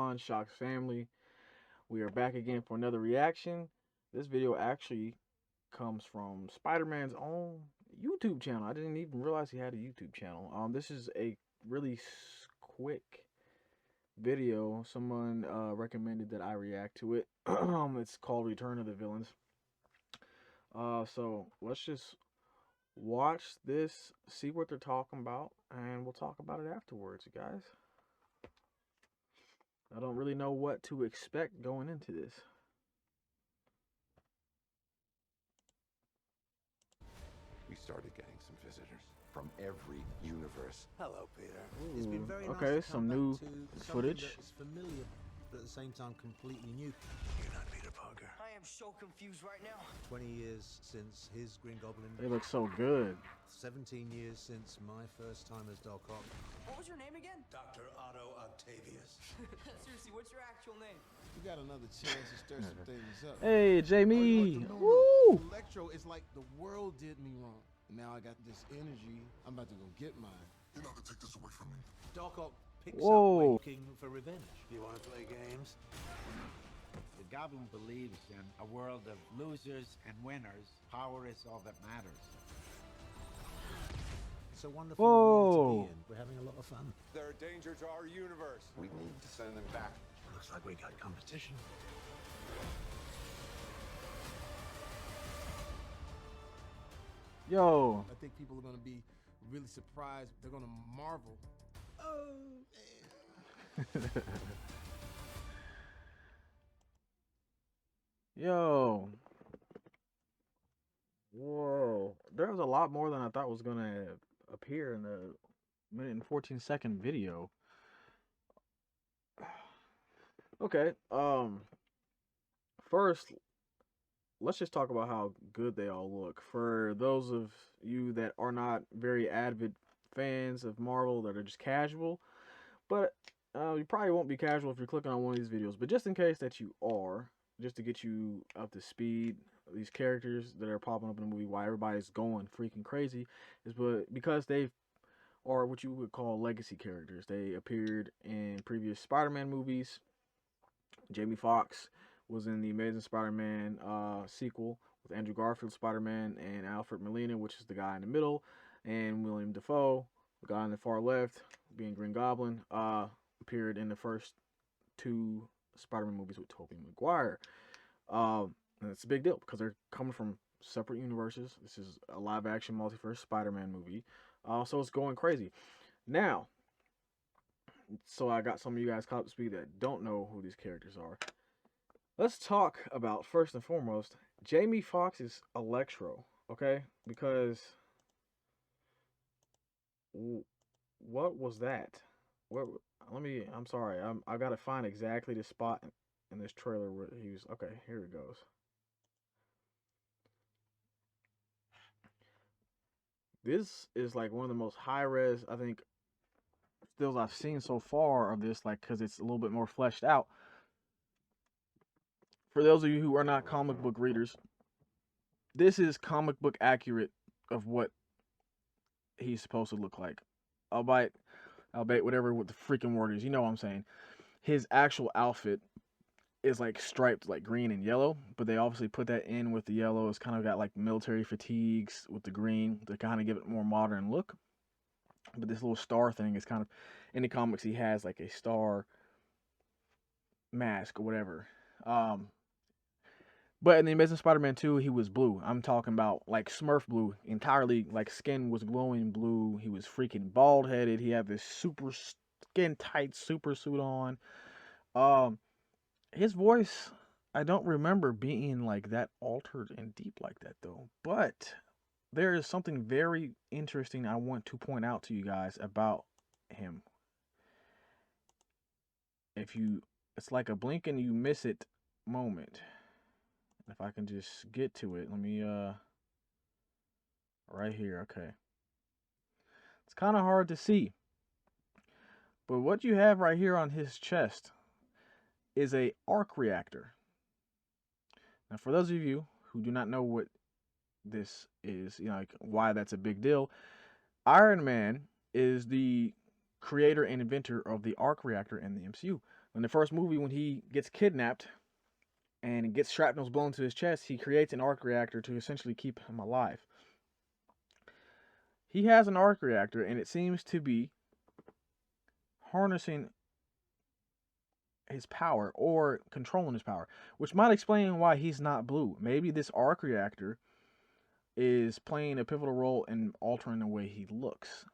on, Shock's family? We are back again for another reaction. This video actually comes from Spider-Man's own YouTube channel. I didn't even realize he had a YouTube channel. This is a really quick video. Someone recommended that I react to it. It's called Return of the Villains. So let's just watch this, see what they're talking about, and we'll talk about it afterwards, guys. I don't really know what to expect going into this. We started getting some visitors from every universe. Hello, Peter. Ooh, It's been very okay, nice to some come new back to footage. something that is familiar, but at the same time completely new. You're not Peter Parker. I am so confused right now. 20 years since his Green Goblin. They look so good. 17 years since my first time as Doc Ock. What was your name again? Dr. Otto Octavius. Seriously, what's your actual name? You got another chance to stir some things up. Hey, Jamie. No, Woo! Electro is like the world did me wrong. Now I got this energy. I'm about to go get mine. You're not gonna take this away from me. Doc Ock picks Whoa. up looking for revenge. You want to play games? The Goblin believes in a world of losers and winners. Power is all that matters. It's a wonderful Whoa. world to be in. We're having a lot of fun. They're a danger to our universe. We need to send them back. Looks like we got competition. Yo. I think people are gonna be really surprised. They're gonna marvel. Oh, man. Yo. Whoa. There was a lot more than I thought was gonna appear in the minute and 14-second video. Okay. First, let's just talk about how good they all look. For those of you that are not very avid fans of Marvel, that are just casual, but you probably won't be casual if you're clicking on one of these videos. But just in case that you are, just to get you up to speed, these characters that are popping up in the movie, why everybody's going freaking crazy, is because they are what you would call legacy characters. They appeared in previous Spider-Man movies. Jamie Foxx was in the Amazing Spider-Man sequel with Andrew Garfield Spider-Man and Alfred Molina, which is the guy in the middle, and Willem Dafoe, the guy on the far left, being Green Goblin, appeared in the first two Spider-Man movies with Tobey Maguire. And it's a big deal because they're coming from separate universes. This is a live-action multiverse Spider-Man movie, so it's going crazy. Now, so I got some of you guys caught up to speed that don't know who these characters are. Let's talk about, first and foremost, Jamie Foxx's Electro, okay? Because what was that? I'm sorry. I gotta find exactly the spot in this trailer where he was. Okay, here it goes. This is like one of the most high-res, I think, stills I've seen so far of this, like, because it's a little bit more fleshed out. For those of you who are not comic book readers, this is comic book accurate of what he's supposed to look like. Albeit whatever what the freaking word is, you know what I'm saying. His actual outfit is like striped like green and yellow, but they obviously put that in with the yellow. It's kind of got like military fatigues with the green to kind of give it a more modern look. But this little star thing is kind of, in the comics he has like a star mask or whatever. But in the Amazing Spider-Man 2, he was blue. I'm talking about like Smurf blue, entirely, like skin was glowing blue. He was freaking bald-headed. He had this super skin-tight super suit on. His voice, I don't remember being like that altered and deep like that though. But there is something very interesting I want to point out to you guys about him. It's like a blink and you miss it moment. If I can just get to it, let me, right here, okay. It's kind of hard to see. But what you have right here on his chest is a arc reactor. Now, for those of you who do not know what this is, like why that's a big deal, Iron Man is the creator and inventor of the arc reactor in the MCU. In the first movie, when he gets kidnapped and gets shrapnels blown to his chest, he creates an arc reactor to essentially keep him alive. He has an arc reactor, and it seems to be harnessing his power or controlling his power, which might explain why he's not blue. Maybe this arc reactor is playing a pivotal role in altering the way he looks,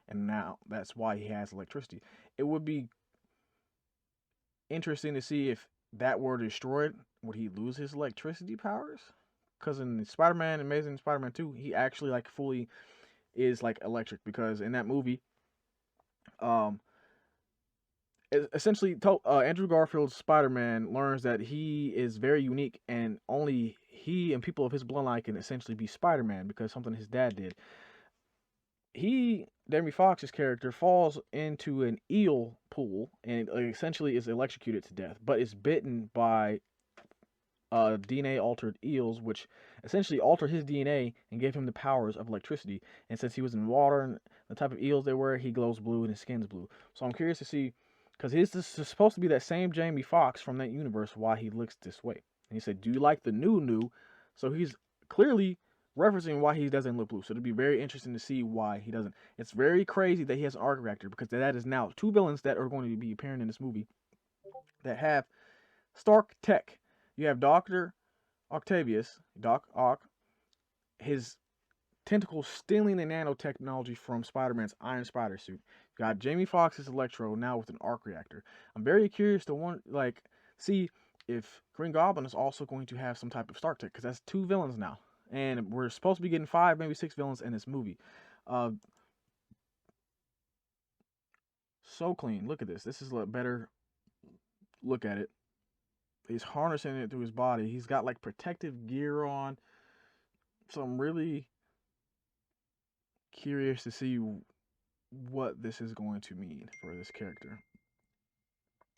and now that's why he has electricity. It would be interesting to see if that were destroyed, would he lose his electricity powers? Because in Spider-Man, Amazing Spider-Man 2, he actually like fully is like electric, because in that movie, essentially, Andrew Garfield's Spider-Man learns that he is very unique, and only he and people of his bloodline can essentially be Spider-Man because something his dad did. Jamie Foxx's character, falls into an eel pool and essentially is electrocuted to death, but is bitten by DNA altered eels, which essentially alter his DNA and give him the powers of electricity. And since he was in water and the type of eels they were, he glows blue and his skin's blue. So I'm curious to see, because this is supposed to be that same Jamie Foxx from that universe, why he looks this way. And he said, "Do you like the new?" So he's clearly referencing why he doesn't look blue. So it'll be very interesting to see why he doesn't. It's very crazy that he has an arc reactor, because that is now two villains that are going to be appearing in this movie that have Stark tech. You have Dr. Octavius, Doc Ock, his tentacles stealing the nanotechnology from Spider-Man's Iron Spider suit. You got Jamie Foxx's Electro now with an arc reactor. I'm very curious to see if Green Goblin is also going to have some type of Stark tech, because that's two villains now. And we're supposed to be getting 5, maybe 6 villains in this movie. So clean. Look at this. This is a better look at it. He's harnessing it through his body. He's got like protective gear on. So I'm really curious to see what this is going to mean for this character.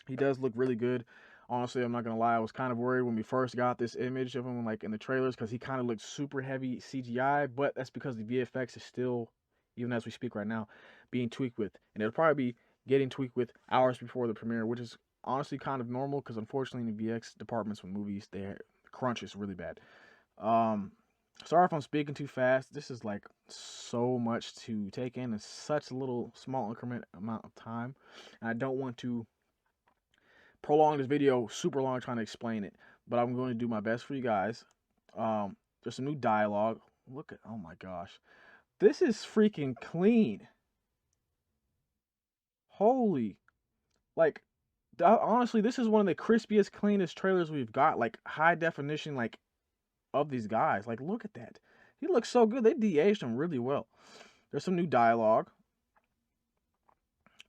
He does look really good. Honestly, I'm not gonna lie, I was kind of worried when we first got this image of him like in the trailers, because he kind of looked super heavy CGI, but that's because the VFX is still, even as we speak right now, being tweaked with. And it'll probably be getting tweaked with hours before the premiere, which is honestly kind of normal, because unfortunately in the VX departments with movies, the crunch is really bad. Sorry if I'm speaking too fast. This is like so much to take in such a little small increment amount of time, and I don't want to prolong this video super long trying to explain it, but I'm going to do my best for you guys. There's some new dialogue. Look at, oh my gosh, this is freaking clean. Holy, like, honestly, this is one of the crispiest, cleanest trailers we've got. Like high definition, like of these guys. Like, look at that. He looks so good. They de-aged him really well. There's some new dialogue.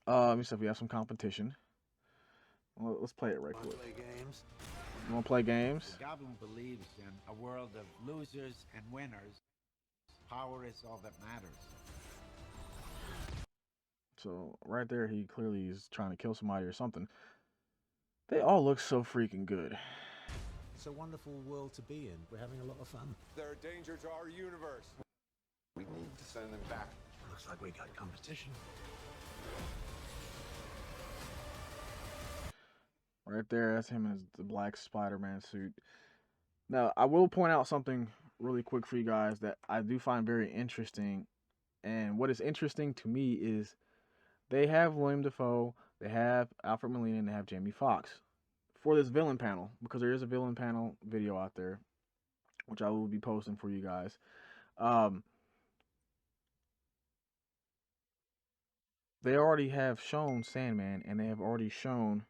Let me see if we have some competition. Well, let's play it right quick. You want to play games? The Goblin believes in a world of losers and winners. Power is all that matters. So right there, he clearly is trying to kill somebody or something. They all look so freaking good. It's a wonderful world to be in. We're having a lot of fun. They're a danger to our universe. We need to send them back. Looks like we got competition. Right there, that's him in the black Spider-Man suit. Now, I will point out something really quick for you guys that I do find very interesting. And what is interesting to me is they have Willem Dafoe, they have Alfred Molina, and they have Jamie Foxx for this villain panel, because there is a villain panel video out there, which I will be posting for you guys. They already have shown Sandman, and they have already shown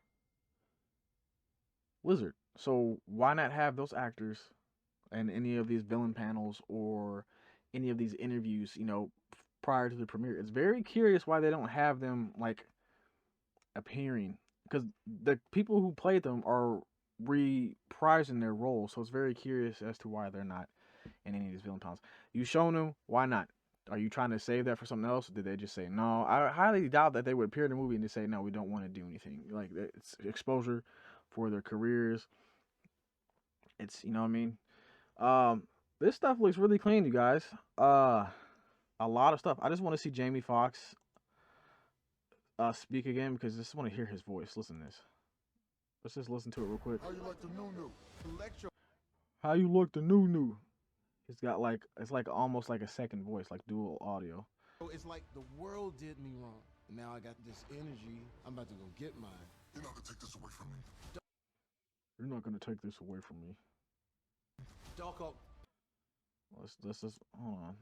Lizard. So why not have those actors in any of these villain panels or any of these interviews, you know, prior to the premiere? It's very curious why they don't have them like appearing, because the people who played them are reprising their roles. So it's very curious as to why they're not in any of these villain panels. You shown them, why not? Are you trying to save that for something else, or did they just say no? I highly doubt that they would appear in the movie and just say no, we don't want to do anything. Like, it's exposure for their careers. It's, you know what I mean? This stuff looks really clean, you guys. A lot of stuff. I just want to see Jamie Foxx speak again, because I just want to hear his voice. Listen to this. Let's just listen to it real quick. How you like the new Electro? How you look the new? It's got like, it's like almost like a second voice, like dual audio. It's like the world did me wrong. And now I got this energy. I'm about to go get mine. You're not gonna take this away from me. You're not gonna take this away from me. Doc Ock. Let's just hold on.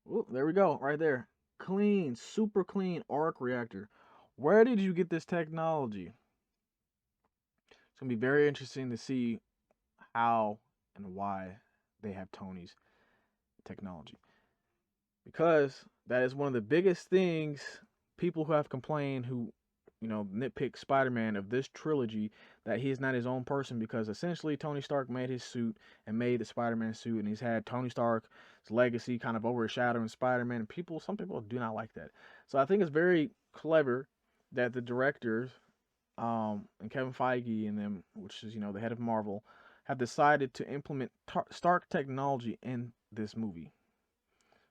Oh, there we go, right there. Clean, super clean arc reactor. Where did you get this technology? It's gonna be very interesting to see how and why they have Tony's technology, because that is one of the biggest things people who have complained, who, you know, nitpick Spider-Man of this trilogy, that he is not his own person, because essentially Tony Stark made his suit and made the Spider-Man suit, and he's had Tony Stark's legacy kind of overshadowing Spider-Man, and some people do not like that. So I think it's very clever that the directors, and Kevin Feige and them, which is, you know, the head of Marvel, have decided to implement Stark technology in this movie,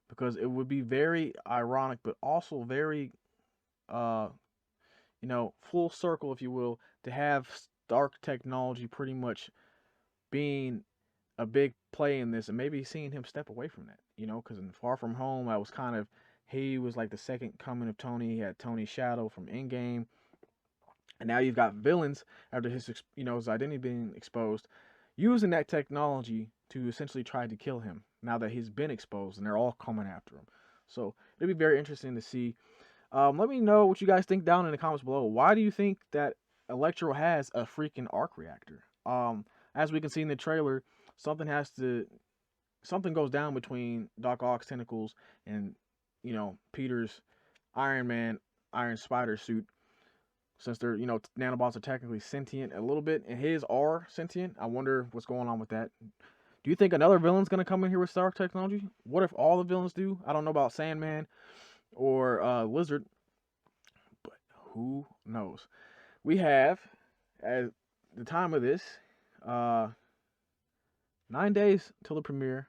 because it would be very ironic, but also very, you know, full circle, if you will, to have Stark technology pretty much being a big play in this, and maybe seeing him step away from that, you know, because in Far From Home, I was kind of, he was like the second coming of Tony. He had Tony's shadow from Endgame, and now you've got villains after his, you know, his identity being exposed, using that technology to essentially try to kill him now that he's been exposed, and they're all coming after him. So it'll be very interesting to see. Let me know what you guys think down in the comments below. Why do you think that Electro has a freaking arc reactor? As we can see in the trailer, something goes down between Doc Ock's tentacles and, you know, Peter's Iron Man, Iron Spider suit. Since they're, you know, nanobots are technically sentient a little bit, and his are sentient. I wonder what's going on with that. Do you think another villain's going to come in here with Stark technology? What if all the villains do? I don't know about Sandman or Lizard, but who knows? We have, at the time of this, 9 days till the premiere.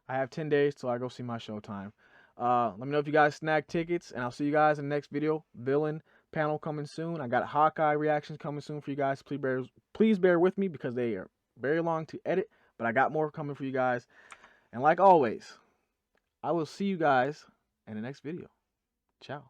I have 10 days till I go see my showtime. Let me know if you guys snag tickets, and I'll see you guys in the next video. Villain panel coming soon. I got Hawkeye reactions coming soon for you guys. Please bear with me, because they are very long to edit, but I got more coming for you guys. And like always, I will see you guys in the next video. Ciao.